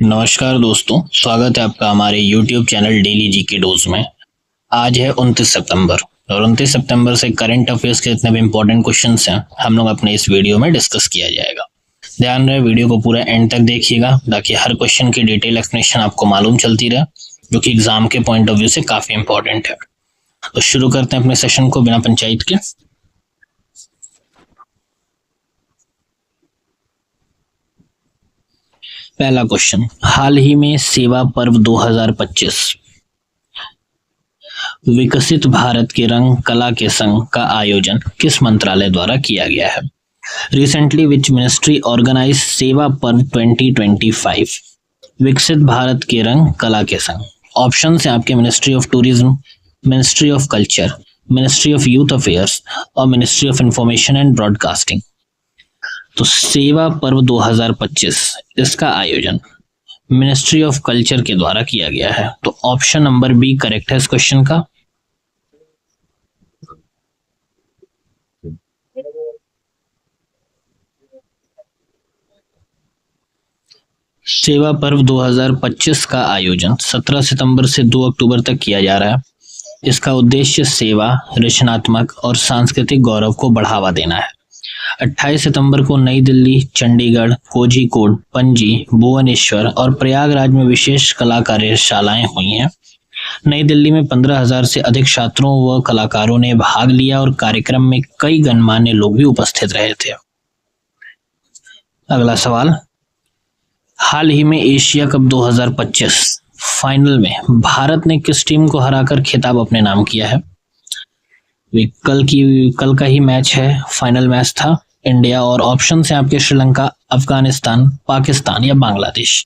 नमस्कार दोस्तों, स्वागत है आपका हमारे YouTube channel daily GK dose में। आज है 29 सितंबर और 29 सितंबर से करंट अफेयर्स के जितने भी इम्पोर्टेंट क्वेश्चंस हैं हम लोग अपने इस वीडियो में डिस्कस किया जाएगा। ध्यान रहे वीडियो को पूरा एंड तक देखिएगा ताकि हर क्वेश्चन की डिटेल एक्सप्लेनेशन आपको मालूम चलती रहे, जो कि एग्जाम के पॉइंट ऑफ व्यू से काफी इंपॉर्टेंट है। तो शुरू करते हैं अपने सेशन को बिना पंचायत के। पहला क्वेश्चन, हाल ही में सेवा पर्व 2025 विकसित भारत के रंग कला के संग का आयोजन किस मंत्रालय द्वारा किया गया है? रिसेंटली विच मिनिस्ट्री ऑर्गेनाइज सेवा पर्व 2025 विकसित भारत के रंग कला के संग? ऑप्शन है आपके ministry of tourism, ministry of culture, ministry of youth affairs और ministry of information and broadcasting. तो सेवा पर्व 2025 इसका आयोजन मिनिस्ट्री ऑफ कल्चर के द्वारा किया गया है। तो ऑप्शन नंबर बी करेक्ट है इस क्वेश्चन का। सेवा पर्व 2025 का आयोजन 17 सितंबर से 2 अक्टूबर तक किया जा रहा है। इसका उद्देश्य सेवा, रचनात्मक और सांस्कृतिक गौरव को बढ़ावा देना है। 28 सितंबर को नई दिल्ली, चंडीगढ़, कोझिकोड, पणजी, भुवनेश्वर और प्रयागराज में विशेष कला कार्यशालाएं हुई हैं। नई दिल्ली में 15,000 से अधिक छात्रों व कलाकारों ने भाग लिया और कार्यक्रम में कई गणमान्य लोग भी उपस्थित रहे थे। अगला सवाल, हाल ही में एशिया कप 2025 फाइनल में भारत ने किस टीम को हराकर खिताब अपने नाम किया है? कल का ही मैच है, फाइनल मैच था इंडिया, और ऑप्शन है आपके श्रीलंका, अफगानिस्तान, पाकिस्तान या बांग्लादेश।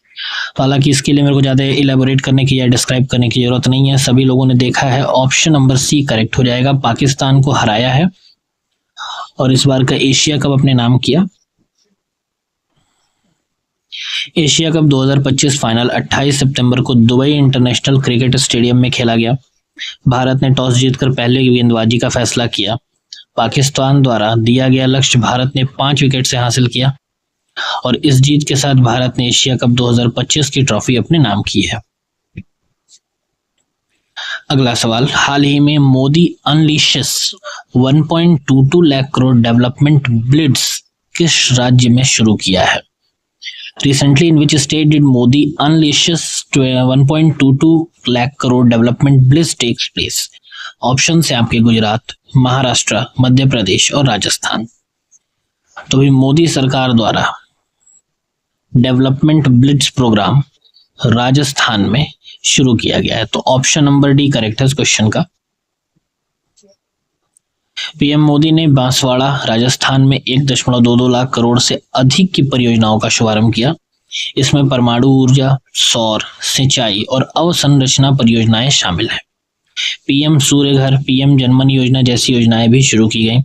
तो हालांकि इसके लिए मेरे को ज्यादा इलेबोरेट करने की या डिस्क्राइब करने की जरूरत नहीं है, सभी लोगों ने देखा है। ऑप्शन नंबर सी करेक्ट हो जाएगा, पाकिस्तान को हराया है और इस बार का एशिया कप अपने नाम किया। एशिया कप 2025 फाइनल 28 सितंबर को दुबई इंटरनेशनल क्रिकेट स्टेडियम में खेला गया। भारत ने टॉस जीतकर पहले गेंदबाजी का फैसला किया। पाकिस्तान द्वारा दिया गया लक्ष्य भारत ने 5 विकेट से हासिल किया और इस जीत के साथ भारत ने एशिया कप 2025 की ट्रॉफी अपने नाम की है। अगला सवाल, हाल ही में मोदी अनलीशेस 1.22 लाख करोड़ डेवलपमेंट ब्लिट्स किस राज्य में शुरू किया है? Recently, in which state did Modi unleashes 1.22 lakh crore development blitz takes place? Option है आपके गुजरात, महाराष्ट्र, मध्य प्रदेश और राजस्थान। तो भी मोदी सरकार द्वारा डेवलपमेंट ब्लिट्स प्रोग्राम राजस्थान में शुरू किया गया है। तो ऑप्शन नंबर डी करेक्ट है इस क्वेश्चन का। पीएम मोदी ने बांसवाड़ा राजस्थान में 1.22 लाख करोड़ से अधिक की परियोजनाओं का शुभारंभ किया। इसमें परमाणु ऊर्जा, सौर, सिंचाई और अवसंरचना परियोजनाएं शामिल हैं। पीएम सूर्य घर, पीएम जनमन योजना जैसी योजनाएं भी शुरू की गई।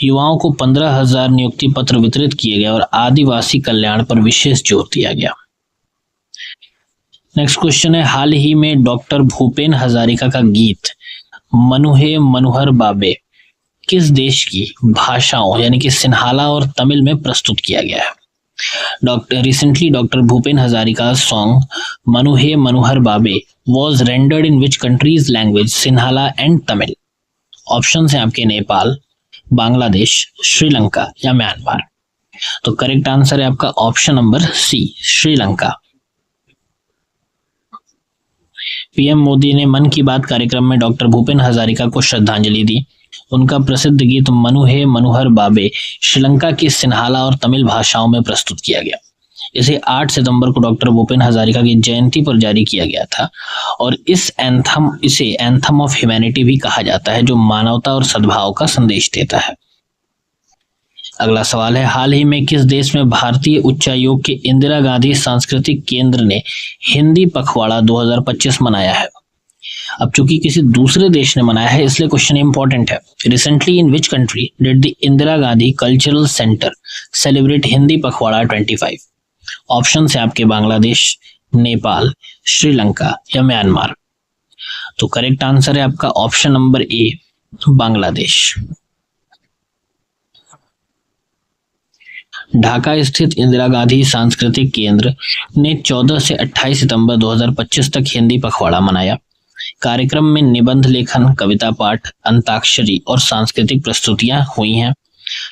युवाओं को 15,000 नियुक्ति पत्र वितरित किए गए और आदिवासी कल्याण पर विशेष जोर दिया गया। नेक्स्ट क्वेश्चन है, हाल ही में डॉक्टर भूपेन हजारिका का गीत मनुहे मनोहर बाबे किस देश की भाषाओं यानी कि सिन्हाला और तमिल में प्रस्तुत किया गया है? Recently doctor Bhupen Hazarika song Manuhe Manuhor Babe was rendered in which country's language, Sinhala and Tamil? Option है आपके नेपाल, बांग्लादेश, श्रीलंका या म्यांमार। तो करेक्ट आंसर है आपका option number c, Sri Lanka. PM Modi ने मन की बात कार्यक्रम में डॉक्टर भूपेन हजारिका को श्रद्धांजलि दी। उनका प्रसिद्ध गीत मनुहे मनोहर बाबे श्रीलंका की सिन्हाला और तमिल भाषाओं में प्रस्तुत किया गया। इसे 8 सितंबर को डॉक्टर भूपेन हजारिका की जयंती पर जारी किया गया था और इसे एंथम ऑफ ह्यूमैनिटी भी कहा जाता है, जो मानवता और सद्भाव का संदेश देता है। अगला सवाल है, हाल ही में किस देश में भारतीय उच्चायोग के इंदिरा गांधी सांस्कृतिक केंद्र ने हिंदी पखवाड़ा 2025 मनाया है? अब चूंकि किसी दूसरे देश ने मनाया है इसलिए क्वेश्चन इंपॉर्टेंट है। Recently in which country did the Indira Gandhi cultural centre celebrate Hindi पखवाड़ा 25? ऑप्शन है आपके बांग्लादेश, नेपाल, श्रीलंका या म्यांमार। तो करेक्ट आंसर है आपका option number A, Bangladesh. Dhaka स्थित इंदिरा गांधी सांस्कृतिक केंद्र ने 14 से 28 सितंबर 2025 तक हिंदी पखवाड़ा मनाया। कार्यक्रम में निबंध लेखन, कविता पाठ, अंताक्षरी और सांस्कृतिक प्रस्तुतियां हुई हैं।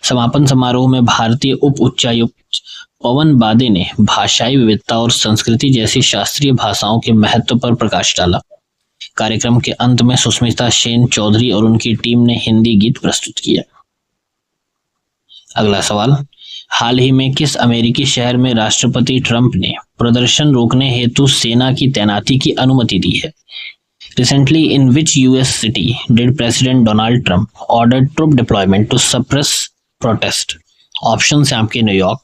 समापन समारोह में भारतीय उप उच्चायुक्त पवन बादे ने भाषाई विविधता और संस्कृति जैसी शास्त्रीय भाषाओं के महत्व पर प्रकाश डाला। कार्यक्रम के अंत में सुष्मिता सेन चौधरी और उनकी टीम ने हिंदी गीत प्रस्तुत किया। अगला सवाल, हाल ही में किस अमेरिकी शहर में राष्ट्रपति ट्रंप ने प्रदर्शन रोकने हेतु सेना की तैनाती की अनुमति दी है? Recently, in which US city did President Donald Trump order troop deployment to suppress protest? Options हैं आपके न्यूयॉर्क,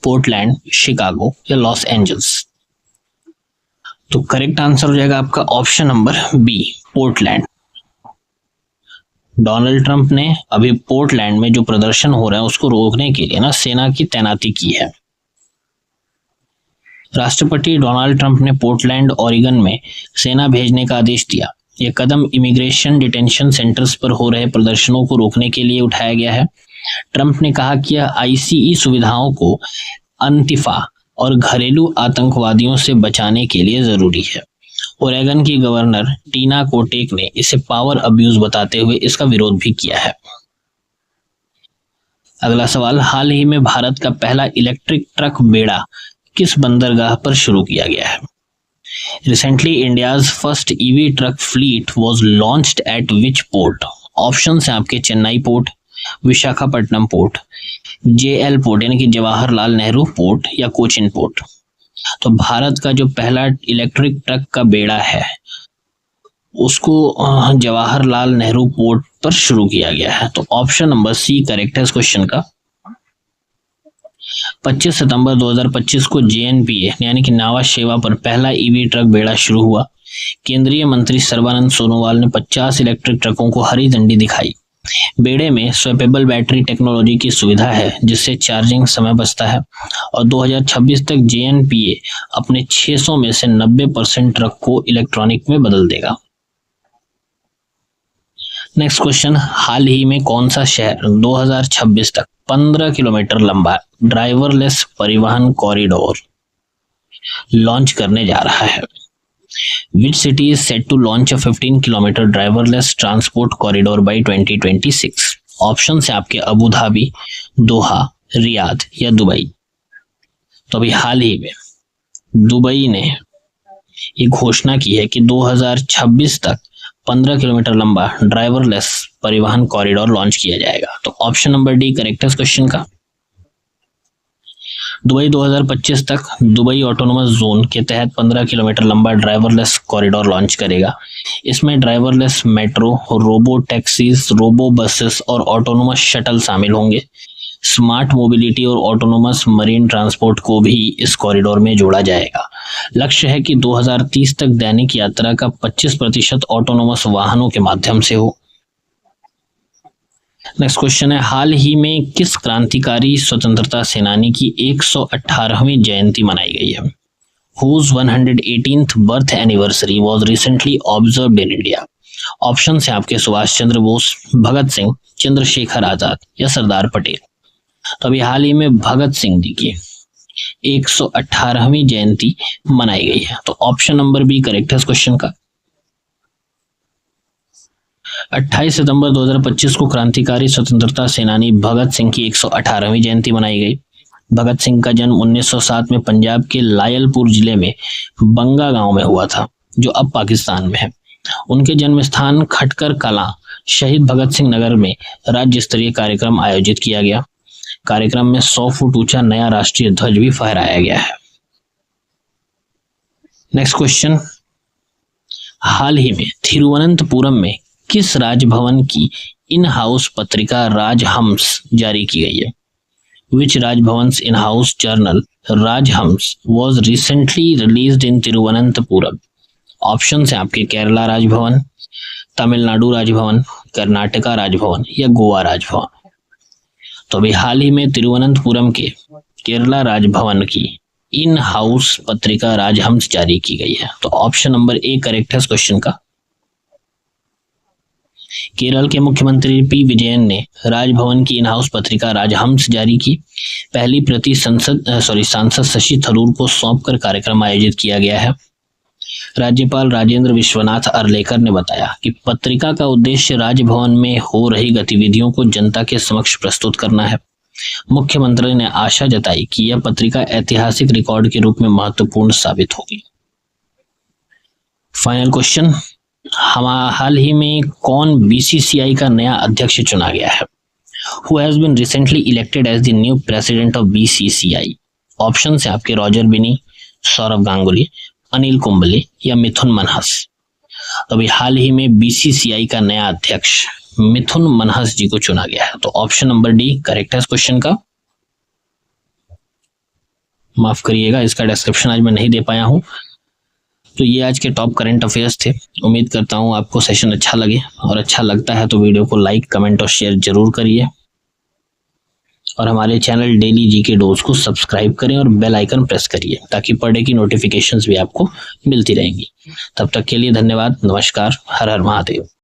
पोर्टलैंड, शिकागो या लॉस एंजल्स। तो करेक्ट आंसर हो जाएगा आपका option number b, Portland. Donald Trump ने अभी पोर्टलैंड में जो प्रदर्शन हो रहा है उसको रोकने के लिए सेना की तैनाती की है। राष्ट्रपति डोनाल्ड ट्रंप ने पोर्टलैंड, ओरेगन में सेना भेजने का आदेश दिया। यह कदम इमिग्रेशन डिटेंशन सेंटर्स पर हो रहे प्रदर्शनों को रोकने के लिए उठाया गया है। ट्रंप ने कहा कि यह आईसीई सुविधाओं को अंतिफा और घरेलू आतंकवादियों से बचाने के लिए जरूरी है। ओरेगन की गवर्नर टीना कोटेक ने इसे पावर अब्यूज बताते हुए इसका विरोध भी किया है। अगला सवाल, हाल ही में भारत का पहला इलेक्ट्रिक ट्रक बेड़ा किस बंदरगाह पर शुरू किया गया है? Recently India's first EV truck fleet was launched eight which port? Options हैं आपके Chennai port, Visakhapatnam port, JL port यानी कि जवाहरलाल नेहरू पोर्ट या कोचिन पोर्ट। तो भारत का जो पहला इलेक्ट्रिक ट्रक का बेड़ा है उसको जवाहरलाल नेहरू पोर्ट पर शुरू किया गया है। तो ऑप्शन नंबर सी करेक्ट है इस क्वेश्चन का। 25 सितंबर 2025 को जेएनपीए यानी कि नावा शेवा पर पहला ईवी ट्रक बेड़ा शुरू हुआ। केंद्रीय मंत्री सर्बानंद सोनोवाल ने 50 इलेक्ट्रिक ट्रकों को हरी झंडी दिखाई। बेड़े में स्वैपेबल बैटरी टेक्नोलॉजी की सुविधा है जिससे चार्जिंग समय बचता है और 2026 तक जेएनपीए अपने 600 में से 90% ट्रक को इलेक्ट्रॉनिक में बदल देगा। नेक्स्ट क्वेश्चन, हाल ही में कौन सा शहर 2026 तक 15 किलोमीटर लंबा ड्राइवरलेस परिवहन कॉरिडोर लॉन्च करने जा रहा है? Which city is set to launch a 15-kilometer driverless transport corridor by 2026? Option है आपके अबू धाबी, दोहा, रियाद या दुबई। तो अभी हाल ही में दुबई ने ये घोषणा की है कि 2026 तक 15 किलोमीटर लंबा ड्राइवरलेस परिवहन कॉरिडोर लॉन्च किया जाएगा। तो ऑप्शन नंबर डी करेक्ट है इस क्वेश्चन का। दुबई 2025 तक दुबई ऑटोनोमस जोन के तहत 15 किलोमीटर लंबा ड्राइवरलेस कॉरिडोर लॉन्च करेगा। इसमें driverless metro, robo taxis, robo buses और ऑटोनोमस शटल शामिल होंगे। स्मार्ट मोबिलिटी और ऑटोनोमस मरीन ट्रांसपोर्ट को भी इस कॉरिडोर में जोड़ा जाएगा। लक्ष्य है कि 2030 तक दैनिक यात्रा का 25% ऑटोनोमस वाहनों के माध्यम से हो। नेक्स्ट क्वेश्चन है, हाल ही में किस क्रांतिकारी स्वतंत्रता सेनानी की 118वीं जयंती मनाई गई है? Whose 118th birth anniversary was recently observed in India? Option है आपके सुभाष चंद्र बोस, भगत सिंह, चंद्रशेखर आजाद या सरदार पटेल। तो अभी हाल ही में भगत सिंह जी की 118वीं जयंती मनाई गई है। तो ऑप्शन नंबर बी करेक्ट है इस क्वेश्चन का। 28 सितंबर 2025 को क्रांतिकारी स्वतंत्रता सेनानी भगत सिंह की 118वीं जयंती मनाई गई। भगत सिंह का जन्म 1907 में पंजाब के लायलपुर जिले में बंगा गांव में हुआ था जो अब पाकिस्तान में है। उनके जन्म स्थान खटकर कला शहीद भगत सिंह नगर में राज्य स्तरीय कार्यक्रम आयोजित किया गया। कार्यक्रम में 100 फुट ऊंचा नया राष्ट्रीय ध्वज भी फहराया गया है। नेक्स्ट क्वेश्चन, हाल ही में तिरुवनंतपुरम में किस राजभवन की इन हाउस पत्रिका राजहंस जारी की गई है? Which Rajbhavan's in-house journal Rajhams was recently released in Tiruvananthapuram? Options हैं आपके केरला राजभवन, तमिलनाडु राजभवन, कर्नाटका राजभवन या गोवा राजभवन। तो अभी हाल ही में तिरुवनंतपुरम के केरला राजभवन की इन हाउस पत्रिका राजहंस जारी की गई है। तो ऑप्शन नंबर ए करेक्ट है इस क्वेश्चन का। केरल के मुख्यमंत्री पी विजयन ने राजभवन की इन हाउस पत्रिका राजहंस जारी की। पहली प्रति सांसद शशि थरूर को सौंपकर कार्यक्रम आयोजित किया गया है। राज्यपाल राजेंद्र विश्वनाथ अर्लेकर ने बताया कि पत्रिका का उद्देश्य राजभवन में हो रही गतिविधियों को जनता के समक्ष प्रस्तुत करना है। मुख्यमंत्री ने आशा जताई कि यह पत्रिका ऐतिहासिक रिकॉर्ड के रूप में महत्वपूर्ण साबित होगी। फाइनल क्वेश्चन, हाल ही में कौन बीसीसीआई का नया अध्यक्ष चुना गया है? Who has been recently elected as the new president of BCCI? Option है आपके रॉजर बिनी, सौरव गांगुली, अनिल कुंबले या मिथुन मनहस। तो अभी हाल ही में बीसीसीआई का नया अध्यक्ष मिथुन मनहस जी को चुना गया है। तो ऑप्शन नंबर डी करेक्ट है इस क्वेश्चन का। माफ करिएगा, इसका डिस्क्रिप्शन आज मैं नहीं दे पाया हूं। तो ये आज के टॉप करंट अफेयर्स थे। उम्मीद करता हूं आपको सेशन अच्छा लगे, और अच्छा लगता है तो वीडियो को लाइक, कमेंट और शेयर जरूर करिए, और हमारे चैनल डेली जीके डोज को सब्सक्राइब करें और बेल आइकन प्रेस करिए ताकि पर डे की नोटिफिकेशंस भी आपको मिलती रहेंगी। तब तक के लिए धन्यवाद, नमस्कार, हर हर महादेव।